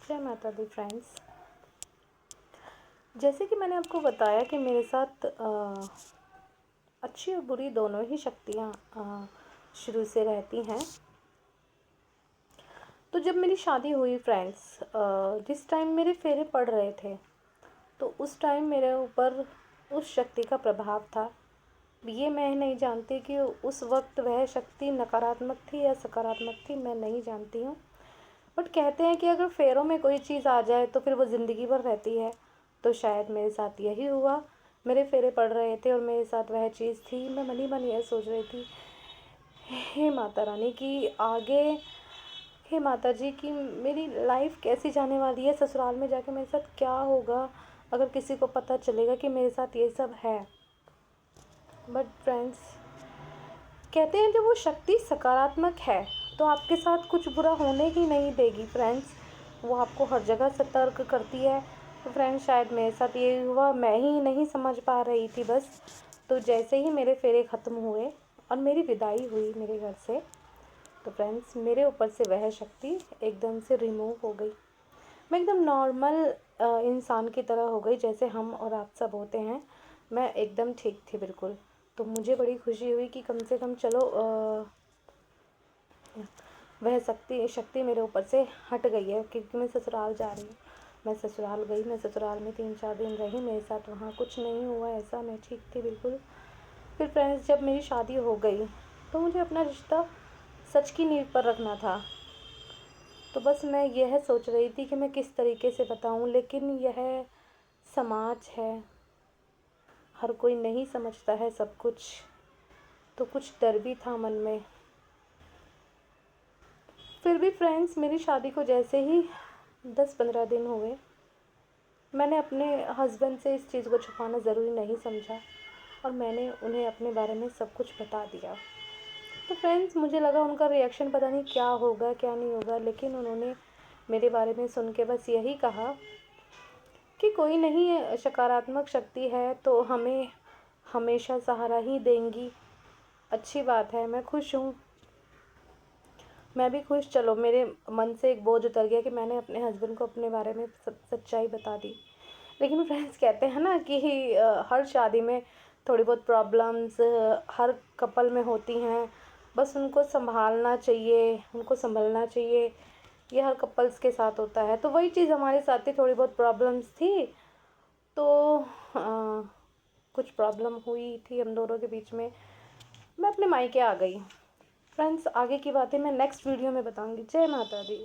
जय माता दी फ्रेंड्स। जैसे कि मैंने आपको बताया कि मेरे साथ अच्छी और बुरी दोनों ही शक्तियाँ शुरू से रहती हैं। तो जब मेरी शादी हुई फ्रेंड्स, जिस टाइम मेरे फेरे पड़ रहे थे तो उस टाइम मेरे ऊपर उस शक्ति का प्रभाव था। ये मैं नहीं जानती कि उस वक्त वह शक्ति नकारात्मक थी या सकारात्मक थी, मैं नहीं जानती हूँ। बट कहते हैं कि अगर फेरों में कोई चीज़ आ जाए तो फिर वो ज़िंदगी भर रहती है। तो शायद मेरे साथ यही हुआ। मेरे फेरे पड़ रहे थे और मेरे साथ वह चीज़ थी। मैं मन ही मन यह सोच रही थी, हे माता रानी की आगे, हे माता जी की मेरी लाइफ कैसी जाने वाली है, ससुराल में जाके मेरे साथ क्या होगा अगर किसी को पता चलेगा कि मेरे साथ ये सब है। बट फ्रेंड्स, कहते हैं जब वो शक्ति सकारात्मक है तो आपके साथ कुछ बुरा होने ही नहीं देगी फ्रेंड्स। वो आपको हर जगह सतर्क करती है। तो फ्रेंड्स, शायद मेरे साथ ये हुआ, मैं ही नहीं समझ पा रही थी बस। तो जैसे ही मेरे फेरे ख़त्म हुए और मेरी विदाई हुई मेरे घर से, तो फ्रेंड्स मेरे ऊपर से वह शक्ति एकदम से रिमूव हो गई। मैं एकदम नॉर्मल इंसान की तरह हो गई, जैसे हम और आप सब होते हैं। मैं एकदम ठीक थी बिल्कुल। तो मुझे बड़ी खुशी हुई कि कम से कम चलो वह शक्ति मेरे ऊपर से हट गई है, क्योंकि मैं ससुराल जा रही हूँ। मैं ससुराल गई, मैं ससुराल में 3-4 दिन रही, मेरे साथ वहाँ कुछ नहीं हुआ ऐसा, मैं ठीक थी बिल्कुल। फिर फ्रेंड्स, जब मेरी शादी हो गई तो मुझे अपना रिश्ता सच की नींव पर रखना था। तो बस मैं यह सोच रही थी कि मैं किस तरीके से बताऊं, लेकिन यह समाज है, हर कोई नहीं समझता है सब कुछ। तो कुछ डर भी था मन में। फिर भी फ्रेंड्स, मेरी शादी को जैसे ही 10-15 दिन हुए, मैंने अपने हस्बैंड से इस चीज़ को छुपाना ज़रूरी नहीं समझा और मैंने उन्हें अपने बारे में सब कुछ बता दिया। तो फ्रेंड्स, मुझे लगा उनका रिएक्शन पता नहीं क्या होगा क्या नहीं होगा, लेकिन उन्होंने मेरे बारे में सुन के बस यही कहा कि कोई नहीं, सकारात्मक शक्ति है तो हमें हमेशा सहारा ही देंगी। अच्छी बात है, मैं खुश हूँ, मैं भी खुश। चलो, मेरे मन से एक बोझ उतर गया कि मैंने अपने हस्बैंड को अपने बारे में सच्चाई बता दी। लेकिन फ्रेंड्स, कहते हैं ना कि हर शादी में थोड़ी बहुत प्रॉब्लम्स हर कपल में होती हैं, बस उनको संभालना चाहिए, उनको संभलना चाहिए। ये हर कपल्स के साथ होता है। तो वही चीज़ हमारे साथ थी, थोड़ी बहुत प्रॉब्लम्स थी। तो कुछ प्रॉब्लम हुई थी हम दोनों के बीच में। मैं अपने मायके आ गई। फ्रेंड्स, आगे की बातें मैं नेक्स्ट वीडियो में बताऊंगी। जय माता दी।